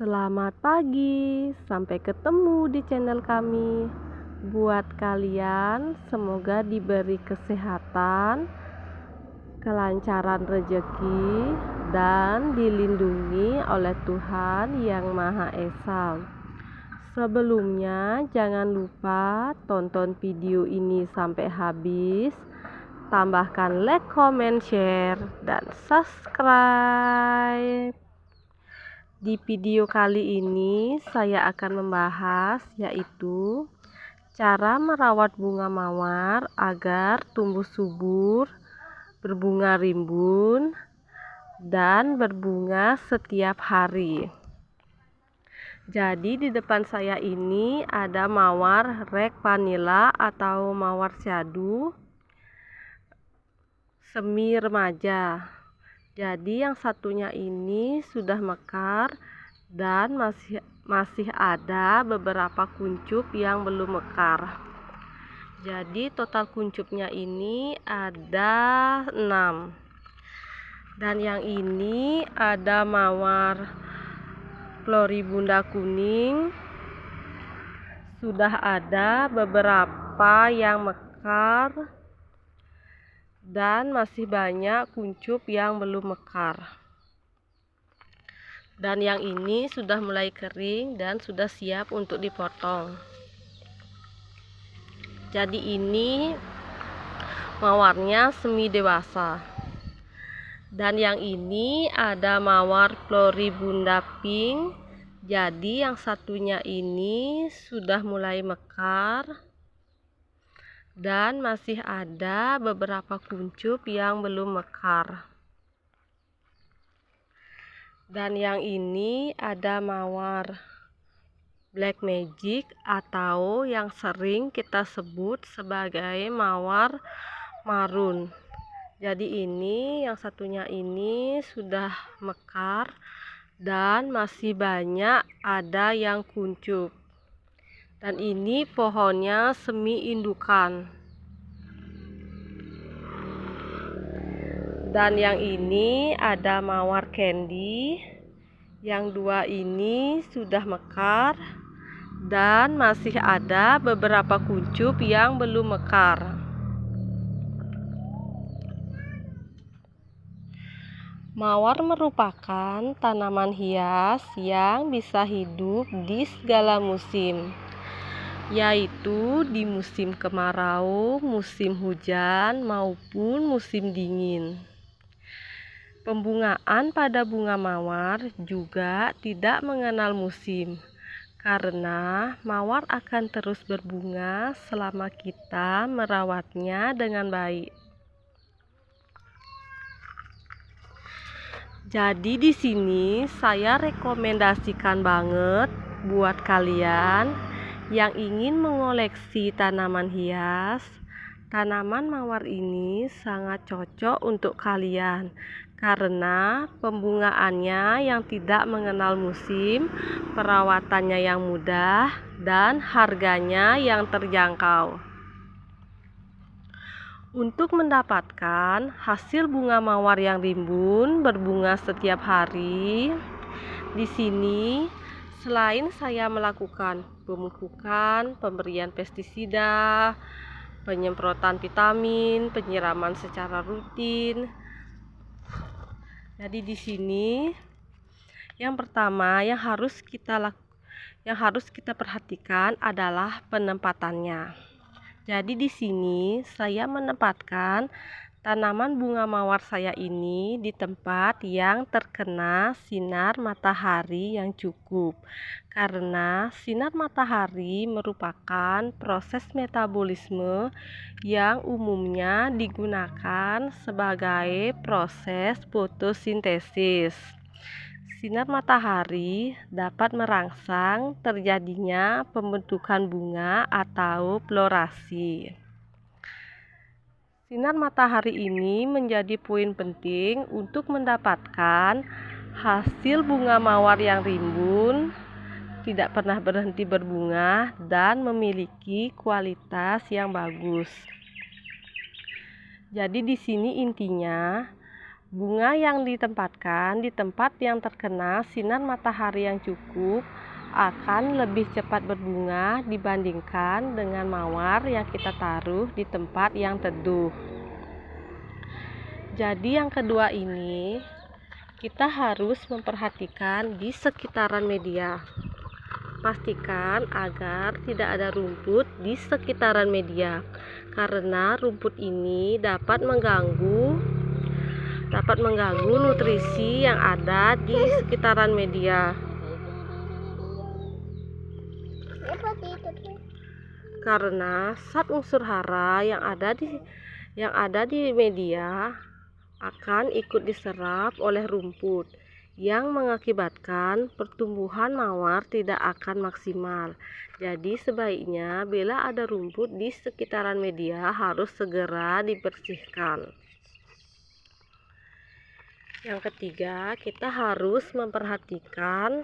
Selamat pagi, sampai ketemu di channel kami. Buat kalian, semoga diberi kesehatan, kelancaran rezeki, dan dilindungi oleh Tuhan Yang Maha Esa. Sebelumnya, jangan lupa tonton video ini sampai habis. Tambahkan like, comment, share, dan subscribe. Di video kali ini saya akan membahas yaitu cara merawat bunga mawar agar tumbuh subur, berbunga rimbun, dan berbunga setiap hari. Jadi di depan saya ini ada mawar red vanilla atau mawar syadu semi remaja. Jadi yang satunya ini sudah mekar dan masih ada beberapa kuncup yang belum mekar. Jadi total kuncupnya ini ada 6. Dan yang ini ada mawar floribunda kuning. Sudah ada beberapa yang mekar dan masih banyak kuncup yang belum mekar. Dan yang ini sudah mulai kering dan sudah siap untuk dipotong. Jadi ini mawarnya semi dewasa. Dan yang ini ada mawar floribunda pink. Jadi yang satunya ini sudah mulai mekar dan masih ada beberapa kuncup yang belum mekar. Dan yang ini ada mawar black magic atau yang sering kita sebut sebagai mawar marun. Jadi ini yang satunya ini sudah mekar dan masih banyak ada yang kuncup. Dan ini pohonnya semi indukan. Dan yang ini ada mawar candy. Yang dua ini sudah mekar dan masih ada beberapa kuncup yang belum mekar. Mawar merupakan tanaman hias yang bisa hidup di segala musim, yaitu di musim kemarau, musim hujan, maupun musim dingin. Pembungaan pada bunga mawar juga tidak mengenal musim, karena mawar akan terus berbunga selama kita merawatnya dengan baik. Jadi di sini saya rekomendasikan banget buat kalian yang ingin mengoleksi tanaman hias. Tanaman mawar ini sangat cocok untuk kalian karena pembungaannya yang tidak mengenal musim, perawatannya yang mudah, dan harganya yang terjangkau. Untuk mendapatkan hasil bunga mawar yang rimbun berbunga setiap hari, di sini selain saya melakukan pemupukan, pemberian pestisida, penyemprotan vitamin, penyiraman secara rutin. Jadi di sini yang pertama yang harus kita perhatikan adalah penempatannya. Jadi di sini saya menempatkan tanaman bunga mawar saya ini di tempat yang terkena sinar matahari yang cukup. Karena sinar matahari merupakan proses metabolisme yang umumnya digunakan sebagai proses fotosintesis. Sinar matahari dapat merangsang terjadinya pembentukan bunga atau florasi. Sinar matahari ini menjadi poin penting untuk mendapatkan hasil bunga mawar yang rimbun, tidak pernah berhenti berbunga, dan memiliki kualitas yang bagus. Jadi di sini intinya Bunga yang ditempatkan di tempat yang terkena sinar matahari yang cukup akan lebih cepat berbunga dibandingkan dengan mawar yang kita taruh di tempat yang teduh. Jadi yang kedua ini, kita harus memperhatikan di sekitaran media. Pastikan agar tidak ada rumput di sekitaran media, karena rumput ini dapat mengganggu nutrisi yang ada di sekitaran media. Karena zat unsur hara yang ada di media akan ikut diserap oleh rumput, yang mengakibatkan pertumbuhan mawar tidak akan maksimal. Jadi sebaiknya bila ada rumput di sekitaran media harus segera dibersihkan. Yang ketiga, kita harus memperhatikan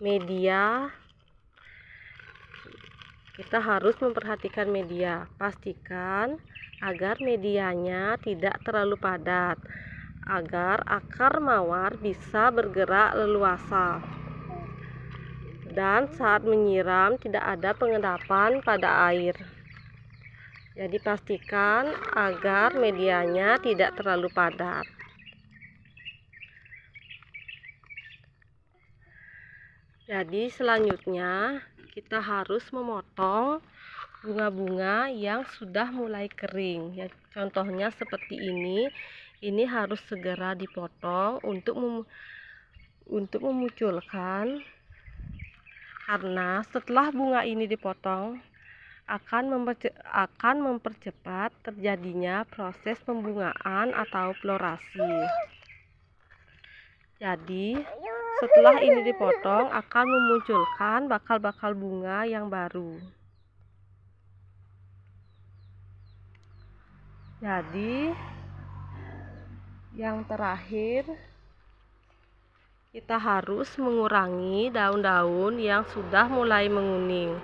media. Pastikan agar medianya tidak terlalu padat, agar akar mawar bisa bergerak leluasa. Dan saat menyiram tidak ada pengendapan pada air. Jadi pastikan agar medianya tidak terlalu padat. Jadi selanjutnya kita harus memotong bunga-bunga yang sudah mulai kering. Ya, contohnya seperti ini harus segera dipotong untuk memunculkan, karena setelah bunga ini dipotong akan mempercepat terjadinya proses pembungaan atau florasi. Jadi setelah ini dipotong akan memunculkan bakal-bakal bunga yang baru. Jadi yang terakhir, kita harus mengurangi daun-daun yang sudah mulai menguning.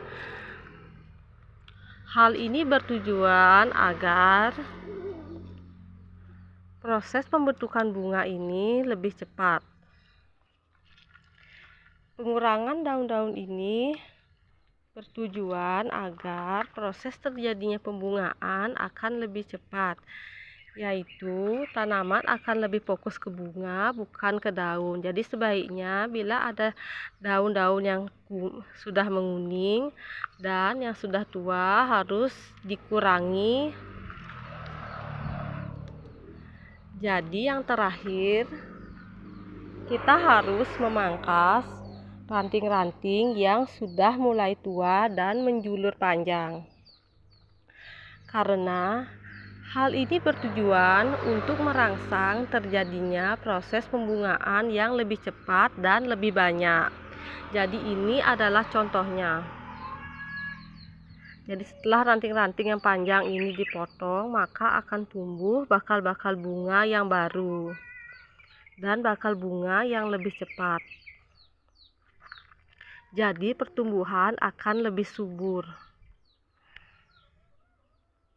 Hal ini bertujuan agar proses pembentukan bunga ini lebih cepat. Pengurangan daun-daun ini bertujuan agar proses terjadinya pembungaan akan lebih cepat, yaitu tanaman akan lebih fokus ke bunga bukan ke daun. Jadi sebaiknya bila ada daun-daun yang sudah menguning dan yang sudah tua harus dikurangi. Jadi yang terakhir, kita harus memangkas ranting-ranting yang sudah mulai tua dan menjulur panjang, karena hal ini bertujuan untuk merangsang terjadinya proses pembungaan yang lebih cepat dan lebih banyak. Jadi ini adalah contohnya. Jadi setelah ranting-ranting yang panjang ini dipotong, maka akan tumbuh bakal-bakal bunga yang baru dan bakal bunga yang lebih cepat. Jadi pertumbuhan akan lebih subur.